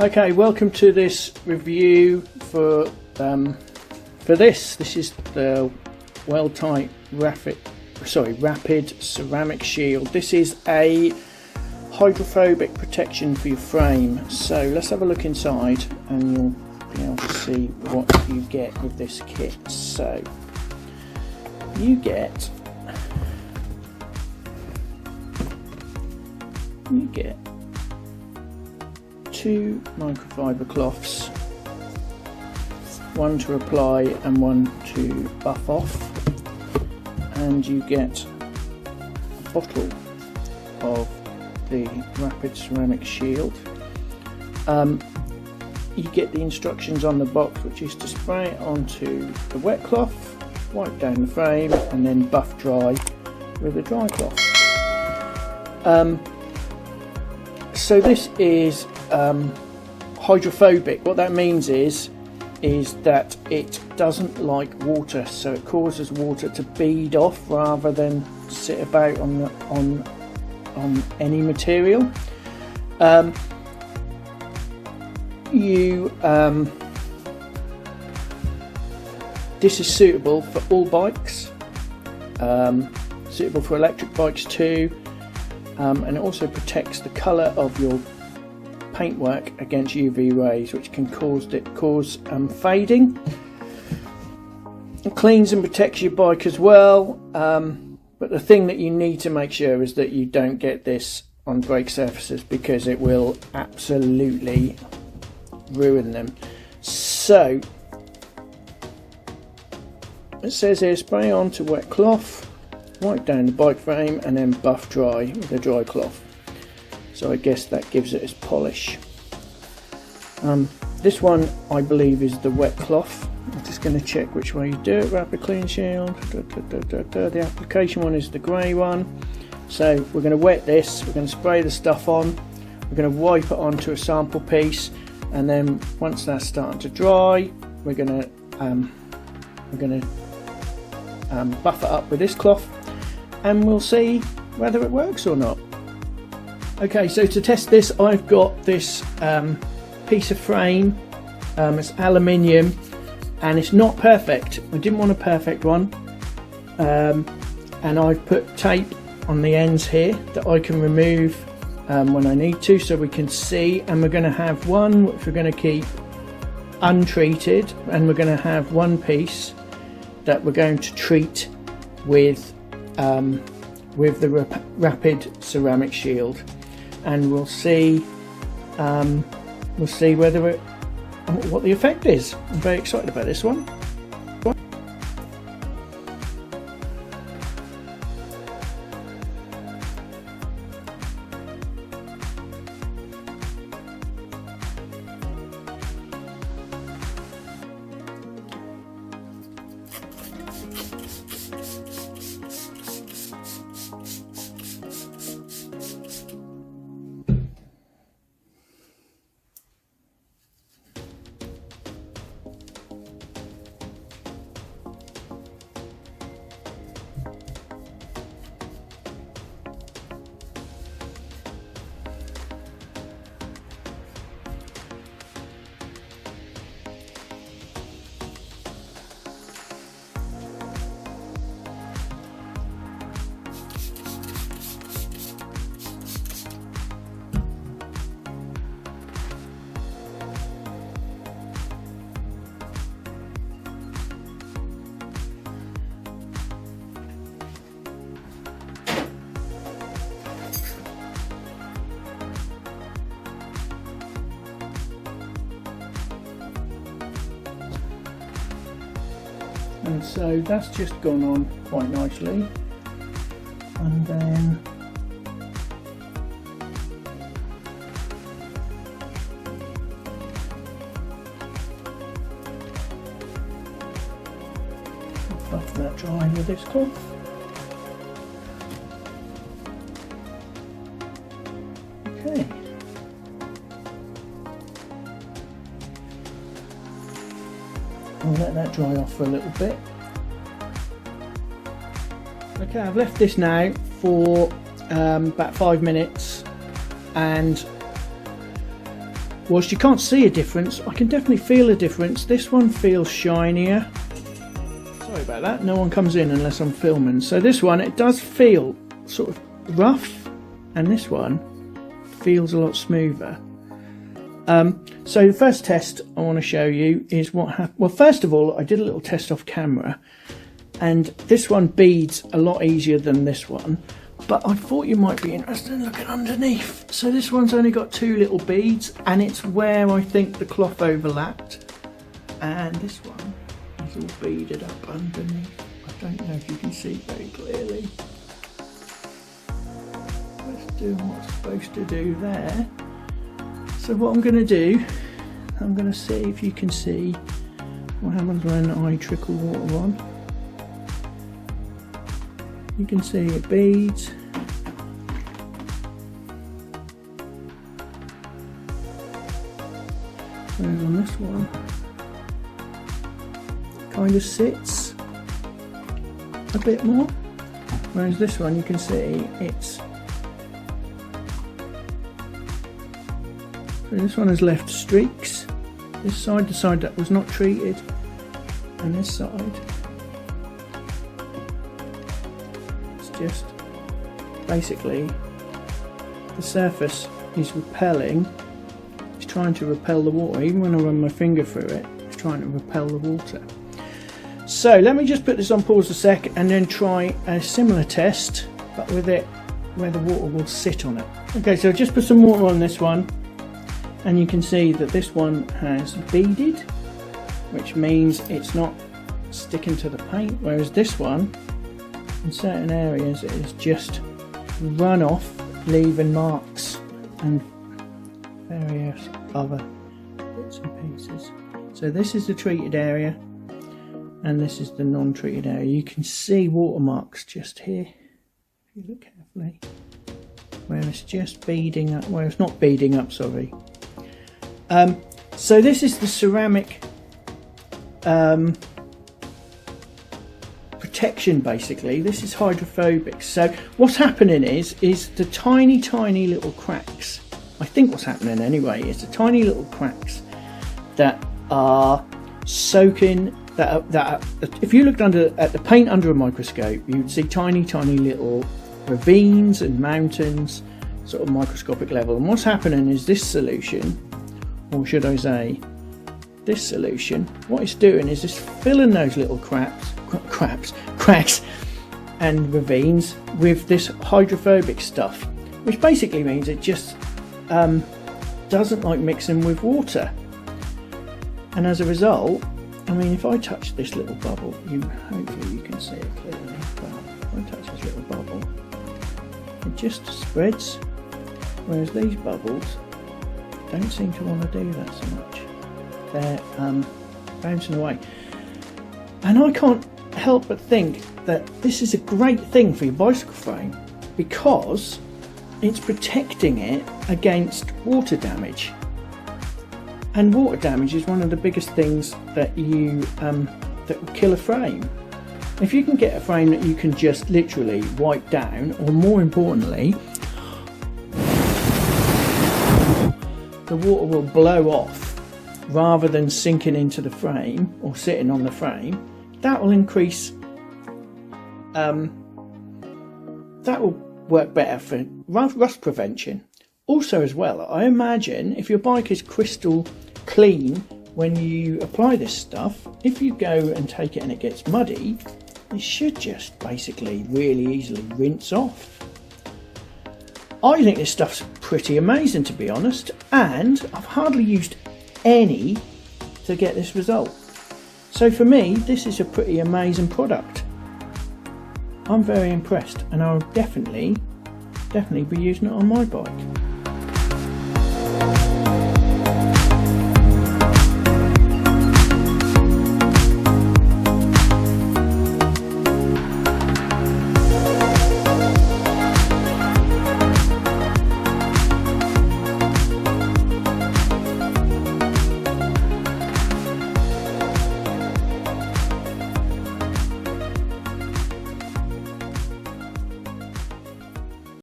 Okay, welcome to this review for this. This is the Weldtite Rapid Ceramic Shield. This is a hydrophobic protection for your frame. So let's have a look inside and you'll be able to see what you get with this kit. So you get two microfiber cloths, one to apply and one to buff off, and you get a bottle of the Rapid Ceramic Shield. You get the instructions on the box, which is to spray it onto the wet cloth, wipe down the frame, and then buff dry with a dry cloth. So this is hydrophobic. What that means is that it doesn't like water, so it causes water to bead off rather than sit about on any material. This is suitable for all bikes, suitable for electric bikes too, and it also protects the colour of your paintwork against UV rays, which can cause fading. It cleans and protects your bike as well, but the thing that you need to make sure is that you don't get this on brake surfaces, because it will absolutely ruin them. So it says here, spray onto wet cloth, wipe down the bike frame, and then buff dry with a dry cloth. So I guess that gives it its polish. This one I believe is the wet cloth. I'm just going to check which way you do it. Rapid Clean Shield. The application one is the grey one. So we're going to wet this, we're going to spray the stuff on, we're going to wipe it onto a sample piece, and then once that's starting to dry, we're going to buff it up with this cloth, and we'll see whether it works or not. Okay, so to test this, I've got this piece of frame. It's aluminium and it's not perfect. I didn't want a perfect one, and I've put tape on the ends here that I can remove when I need to, so we can see. And we're going to have one which we're going to keep untreated, and we're going to have one piece that we're going to treat with the Rapid Ceramic Shield, and we'll see whether what the effect is. I'm very excited about this one. And so that's just gone on quite nicely, and then buff that dry with this cloth. Okay. I'll let that dry off for a little bit. Okay, I've left this now for about 5 minutes, and whilst you can't see a difference, I can definitely feel a difference. This one feels shinier. Sorry about that, no one comes in unless I'm filming. So this one, it does feel sort of rough, and this one feels a lot smoother. So the first test I want to show you is what happened. Well, first of all, I did a little test off camera, and this one beads a lot easier than this one, but I thought you might be interested in looking underneath. So this one's only got 2 little beads, and it's where I think the cloth overlapped, and this one is all beaded up underneath. I don't know if you can see very clearly. Let's do what it's supposed to do there. So what I'm going to do, I'm going to see if you can see what happens when I trickle water on. You can see it beads. Whereas on this one, it kind of sits a bit more. Whereas this one, you can see it's. So this one has left streaks. This side, the side that was not treated, and this side. Just basically the surface is repelling, it's trying to repel the water. Even when I run my finger through it, it's trying to repel the water. So let me just put this on pause a sec and then try a similar test, but with it where the water will sit on it. Okay, so just put some water on this one, and you can see that this one has beaded, which means it's not sticking to the paint, whereas this one, in certain areas, it is just run off, leaving marks and various other bits and pieces. So this is the treated area, and this is the non-treated area. You can see watermarks just here, if you look carefully, where it's just beading up, where it's not beading up, sorry. So this is the ceramic protection, basically. This is hydrophobic. So what's happening is the tiny little cracks. I think what's happening anyway is the tiny little cracks that are soaking. If you looked at the paint under a microscope, you'd see tiny little ravines and mountains, sort of microscopic level. And what's happening is this solution, or should I say, this solution, what it's doing is it's filling those little cracks and ravines with this hydrophobic stuff, which basically means it just doesn't like mixing with water. And as a result, I mean, if I touch this little bubble, hopefully you can see it clearly. Well, if I touch this little bubble, it just spreads, whereas these bubbles don't seem to want to do that so much. They're bouncing away, and I can't help but think that this is a great thing for your bicycle frame, because it's protecting it against water damage. And water damage is one of the biggest things that that will kill a frame. If you can get a frame that you can just literally wipe down, or more importantly, the water will blow off rather than sinking into the frame or sitting on the frame, that will increase, that will work better for rust prevention. Also as well, I imagine if your bike is crystal clean when you apply this stuff, if you go and take it and it gets muddy, it should just basically really easily rinse off. I think this stuff's pretty amazing, to be honest, and I've hardly used any to get this result. So for me, this is a pretty amazing product. I'm very impressed, and I'll definitely be using it on my bike.